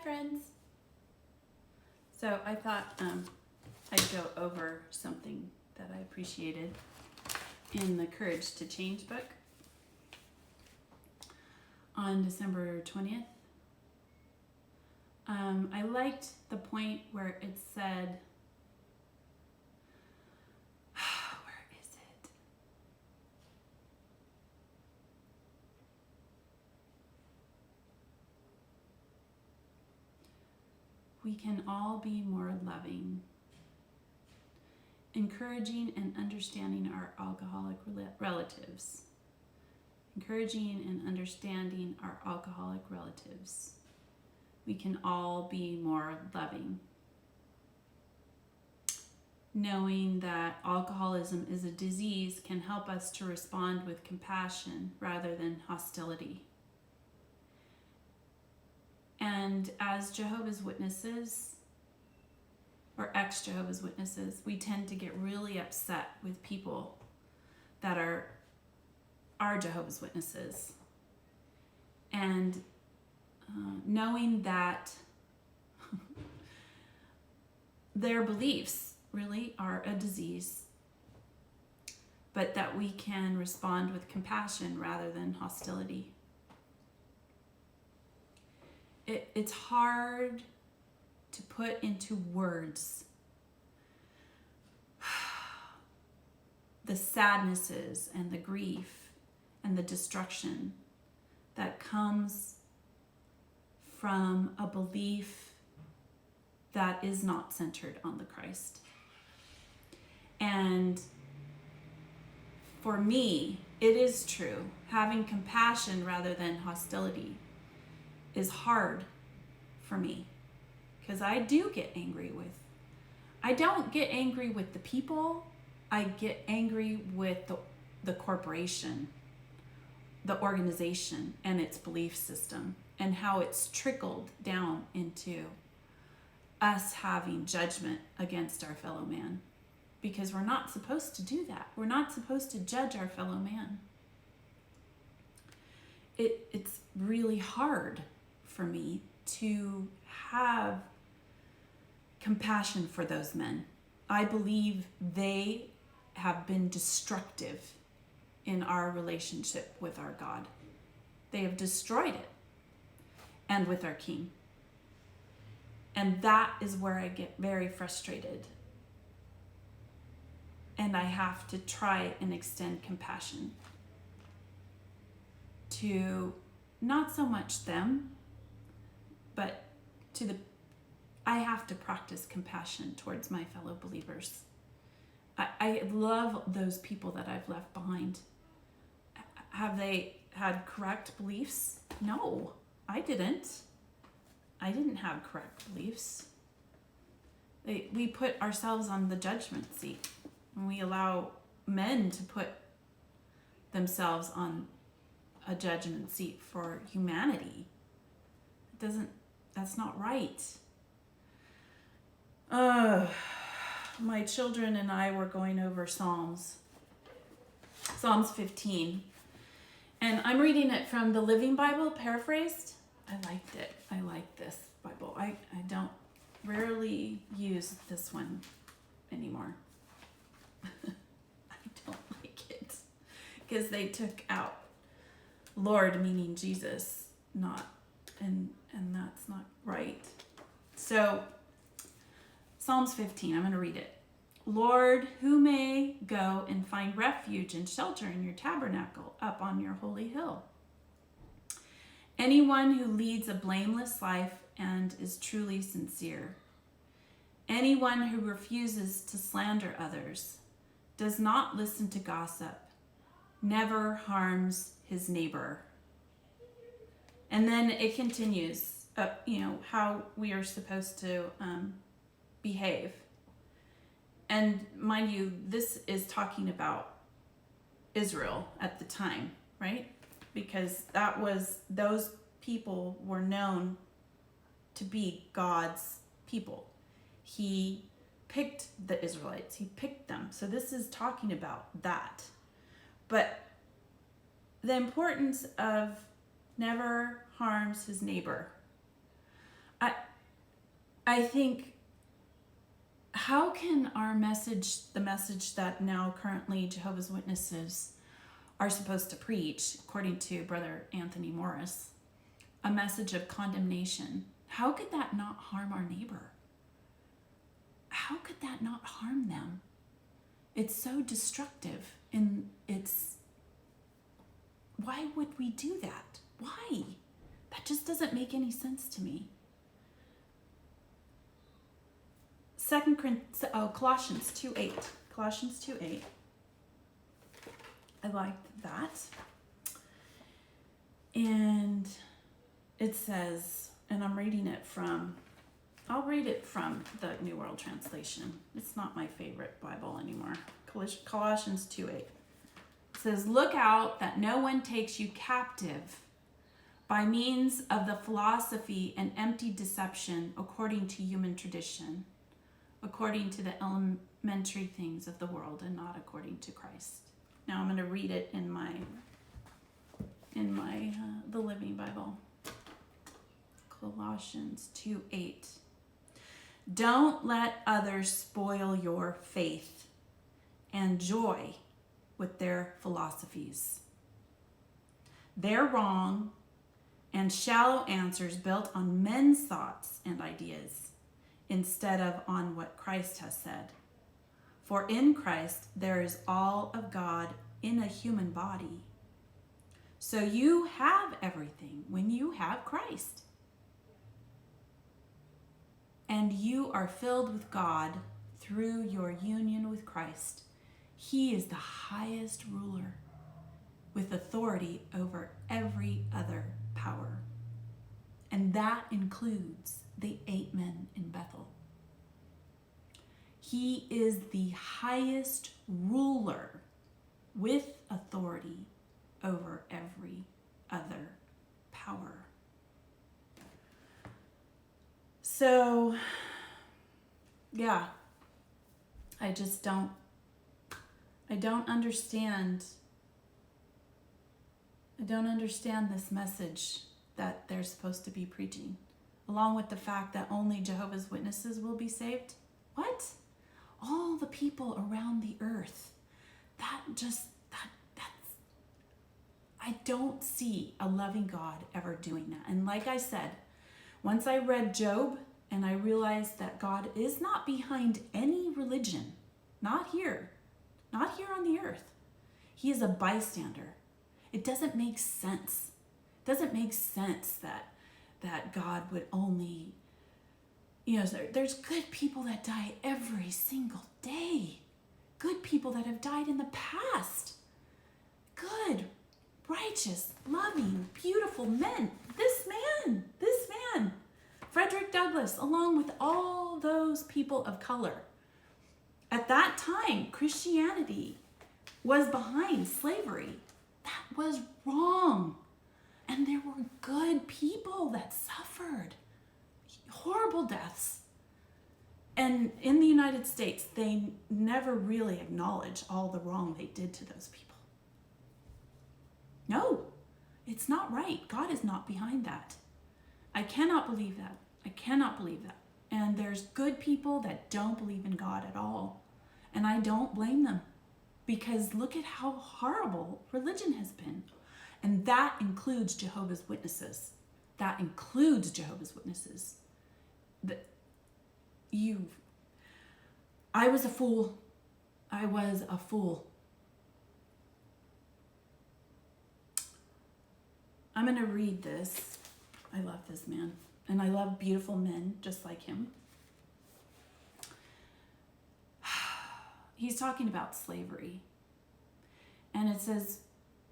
friends. So I thought I'd go over something that I appreciated in the Courage to Change book on December 20th. I liked the point where it said, where is it? We can all be more loving, encouraging and understanding our alcoholic relatives. Encouraging and understanding our alcoholic relatives. We can all be more loving. Knowing that alcoholism is a disease can help us to respond with compassion rather than hostility. And as Jehovah's Witnesses, or ex-Jehovah's Witnesses, we tend to get really upset with people that are Jehovah's Witnesses. And knowing that their beliefs really are a disease, but that we can respond with compassion rather than hostility. It's hard to put into words the sadnesses and the grief and the destruction that comes from a belief that is not centered on the Christ. And for me, it is true. Having compassion rather than hostility is hard for me, because I do get angry with, I don't get angry with the people, I get angry with the corporation, the organization and its belief system, and how it's trickled down into us having judgment against our fellow man. Because we're not supposed to do that. We're not supposed to judge our fellow man. It's really hard for me to have compassion for those men. I believe they have been destructive in our relationship with our God. They have destroyed it, and with our King. And that is where I get very frustrated. And I have to try and extend compassion to not so much them, but I have to practice compassion towards my fellow believers. I love those people that I've left behind. Have they had correct beliefs? No, I didn't. I didn't have correct beliefs. We put ourselves on the judgment seat, and we allow men to put themselves on a judgment seat for humanity. That's not right. My children and I were going over Psalms 15. And I'm reading it from the Living Bible, paraphrased. I liked it. I like this Bible. I don't rarely use this one anymore. I don't like it. Because they took out Lord meaning Jesus, and that's not right. So, Psalms 15, I'm going to read it. Lord, who may go and find refuge and shelter in your tabernacle up on your holy hill? Anyone who leads a blameless life and is truly sincere. Anyone who refuses to slander others, does not listen to gossip, never harms his neighbor. And then it continues, how we are supposed to behave. And mind you, this is talking about Israel at the time, right? Because those people were known to be God's people. He picked the Israelites. He picked them. So this is talking about that. But the importance of never harms his neighbor. I think, how can our message, the message that now currently Jehovah's Witnesses are supposed to preach, according to Brother Anthony Morris, a message of condemnation, how could that not harm our neighbor? How could that not harm them? It's so destructive, and why would we do that? Why? That just doesn't make any sense to me. Colossians 2:8. Colossians 2:8. I liked that. And it says, and I'll read it from the New World Translation. It's not my favorite Bible anymore. Colossians 2:8. It says, look out that no one takes you captive by means of the philosophy and empty deception according to human tradition, according to the elementary things of the world and not according to Christ. Now I'm going to read it in my the Living Bible. Colossians 2:8. Don't let others spoil your faith and joy with their philosophies. They're wrong and shallow answers built on men's thoughts and ideas instead of on what Christ has said. For in Christ there is all of God in a human body. So you have everything when you have Christ. And you are filled with God through your union with Christ. He is the highest ruler with authority over every other power. And that includes the 8 men in Bethel. He is the highest ruler with authority over every other power. So, yeah, I don't understand this message that they're supposed to be preaching, along with the fact that only Jehovah's Witnesses will be saved. What? All the people around the earth. That's I don't see a loving God ever doing that. And like I said, once I read Job and I realized that God is not behind any religion, not here on the earth. He is a bystander. It doesn't make sense. It doesn't make sense that God would only, there's good people that die every single day. Good people that have died in the past. Good, righteous, loving, beautiful men. This man, Frederick Douglass, along with all those people of color. At that time, Christianity was behind slavery. That was wrong. And there were good people that suffered horrible deaths. And in the United States, they never really acknowledge all the wrong they did to those people. No, it's not right. God is not behind that. I cannot believe that. And there's good people that don't believe in God at all. And I don't blame them, because look at how horrible religion has been. And that includes Jehovah's Witnesses. I was a fool. I'm going to read this. I love this man. And I love beautiful men just like him. He's talking about slavery. And it says,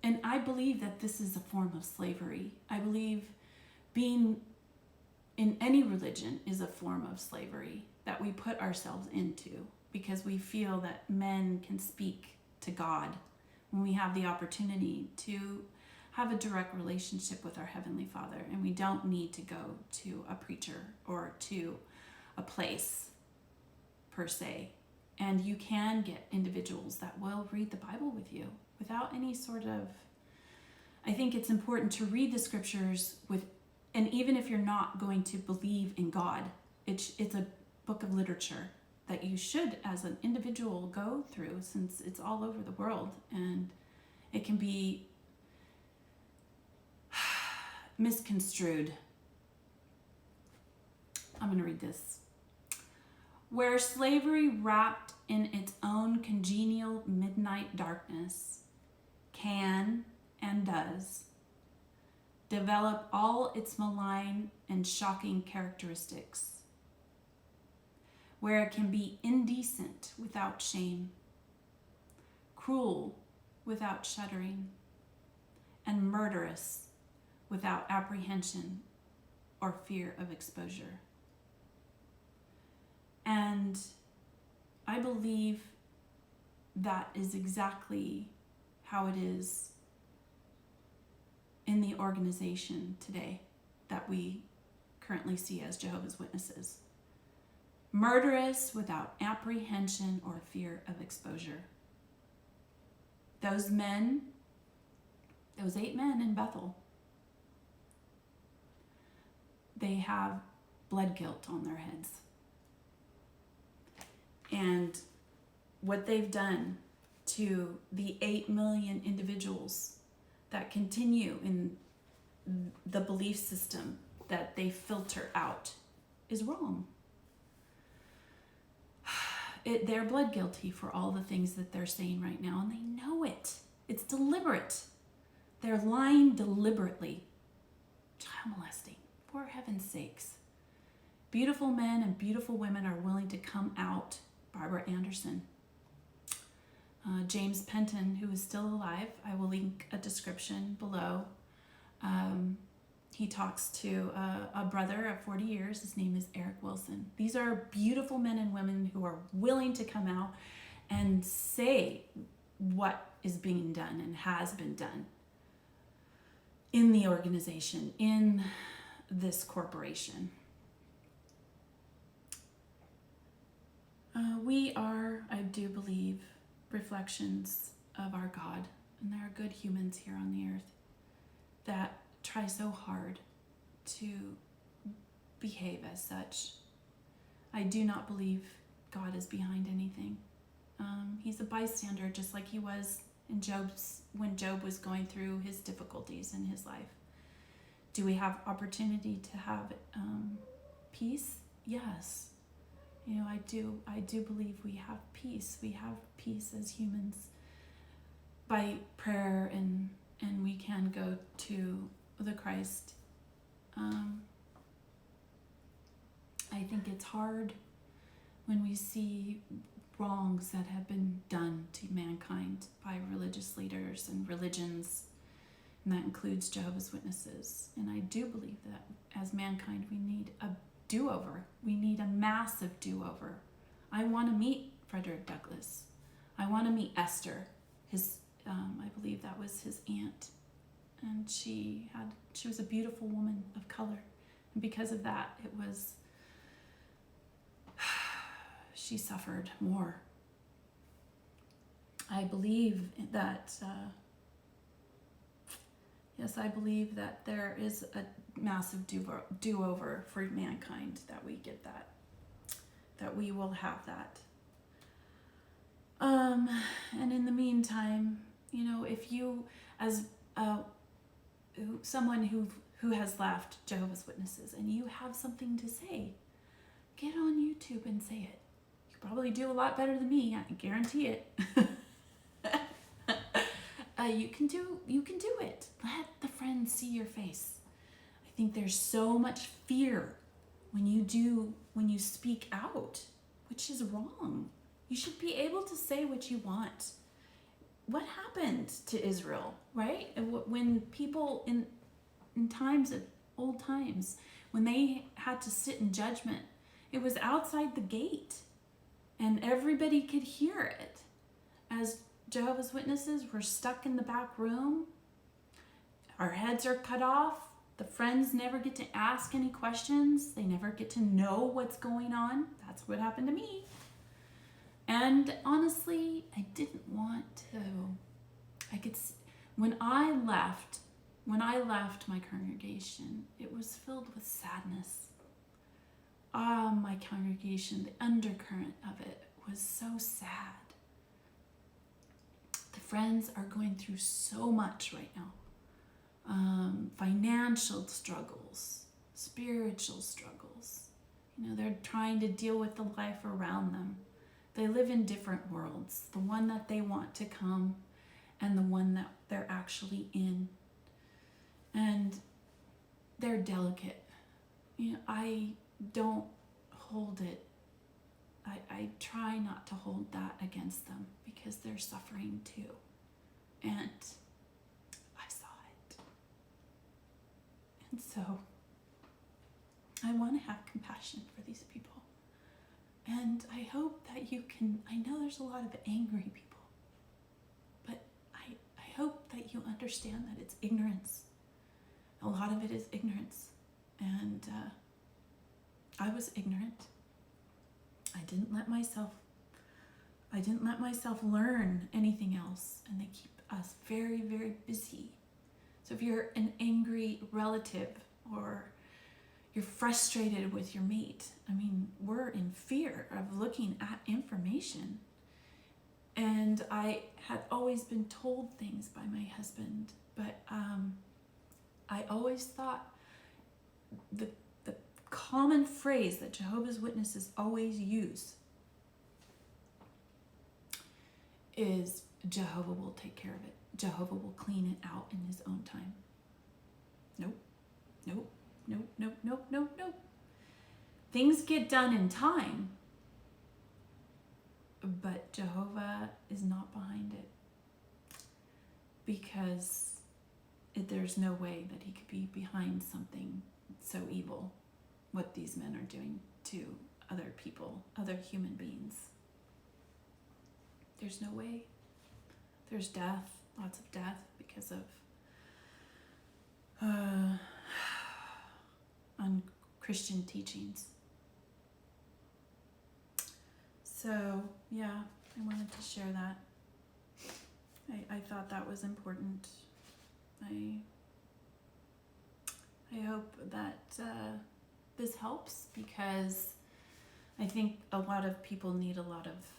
and I believe that this is a form of slavery. I believe being in any religion is a form of slavery that we put ourselves into because we feel that men can speak to God when we have the opportunity to have a direct relationship with our Heavenly Father, and we don't need to go to a preacher or to a place per se. And you can get individuals that will read the Bible with you without any sort of, I think it's important to read the scriptures with And even if you're not going to believe in God, it's a book of literature that you should, as an individual, go through, since it's all over the world and it can be misconstrued. I'm going to read this. Where slavery, wrapped in its own congenial midnight darkness, can and does develop all its malign and shocking characteristics, where it can be indecent without shame, cruel without shuddering, and murderous without apprehension or fear of exposure. And I believe that is exactly how it is in the organization today that we currently see as Jehovah's Witnesses. Murderous without apprehension or fear of exposure. Those men, those 8 men in Bethel, they have blood guilt on their heads. And what they've done to the 8 million individuals that continue in the belief system that they filter out is wrong. They're blood guilty for all the things that they're saying right now, and they know it. It's deliberate. They're lying deliberately. Child molesting, for heaven's sakes. Beautiful men and beautiful women are willing to come out. Barbra Anderson. James Penton, who is still alive, I will link a description below. He talks to a brother of 40 years. His name is Eric Wilson. These are beautiful men and women who are willing to come out and say what is being done and has been done in the organization, in this corporation. We are, I do believe, reflections of our God, and there are good humans here on the earth that try so hard to behave as such. I do not believe God is behind anything. He's a bystander, just like he was in when Job was going through his difficulties in his life. Do we have opportunity to have peace? Yes. You know, I do believe we have peace. We have peace as humans by prayer, and we can go to the Christ. I think it's hard when we see wrongs that have been done to mankind by religious leaders and religions, and that includes Jehovah's Witnesses. And I do believe that as mankind we need a do-over. We need a massive do-over. I want to meet Frederick Douglass. I want to meet Esther. I believe that was his aunt, and she was a beautiful woman of color, and because of that, she suffered more. I believe that. Yes, I believe that there is a massive do-over for mankind, that we get that we will have that. And in the meantime, you know, if you, as someone who has left Jehovah's Witnesses, and you have something to say, get on YouTube and say it. You probably do a lot better than me, I guarantee it. You can do it. Let the friends see your face. I think there's so much fear when you speak out, which is wrong. You should be able to say what you want. What happened to Israel, right? When people in old times, when they had to sit in judgment, it was outside the gate, and everybody could hear it. As Jehovah's Witnesses were stuck in the back room, our heads are cut off. The friends never get to ask any questions. They never get to know what's going on. That's what happened to me. And honestly, I didn't want to. When I left When I left my congregation, it was filled with sadness. My congregation, the undercurrent of it was so sad. The friends are going through so much right now. Financial struggles, spiritual struggles. You know, they're trying to deal with the life around them. They live in different worlds, the one that they want to come and the one that they're actually in. And they're delicate. You know, I don't hold it. I try not to hold that against them because they're suffering too. And I saw it. And so I want to have compassion for these people. And I hope that you can, I know there's a lot of angry people, but I hope that you understand that it's ignorance. A lot of it is ignorance. And I was ignorant. I didn't let myself learn anything else, and they keep us very, very busy. So if you're an angry relative or you're frustrated with your mate, I mean, we're in fear of looking at information. And I had always been told things by my husband, but I always thought the common phrase that Jehovah's Witnesses always use is Jehovah will take care of it. Jehovah will clean it out in his own time. Nope, nope, nope, nope, nope, nope, nope. Things get done in time, but Jehovah is not behind it because there's no way that he could be behind something so evil, what these men are doing to other people, other human beings. There's no way. There's death, lots of death because of unchristian teachings. So, yeah, I wanted to share that. I thought that was important. I hope that this helps, because I think a lot of people need a lot of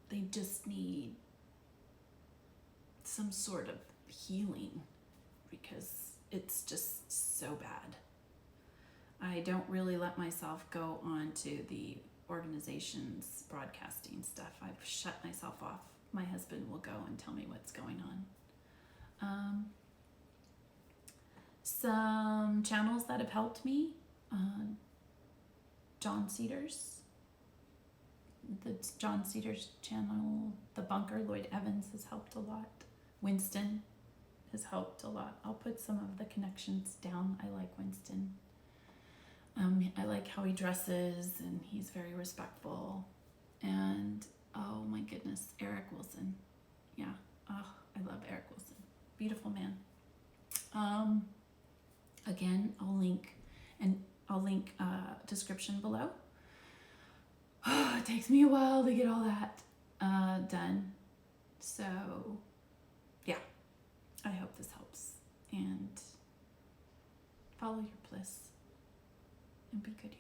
they just need some sort of healing because it's just so bad. I don't really let myself go on to the organization's broadcasting stuff. I've shut myself off. My husband will go and tell me what's going on. Some channels that have helped me, John Cedars, the John Cedars channel, The Bunker, Lloyd Evans has helped a lot. Winston has helped a lot. I'll put some of the connections down. I like Winston. I like how he dresses, and he's very respectful. And oh my goodness, Eric Wilson. Yeah, oh, I love Eric Wilson. Beautiful man. Again, I'll link description below. It takes me a while to get all that done. So, yeah, I hope this helps. And follow your bliss and be good.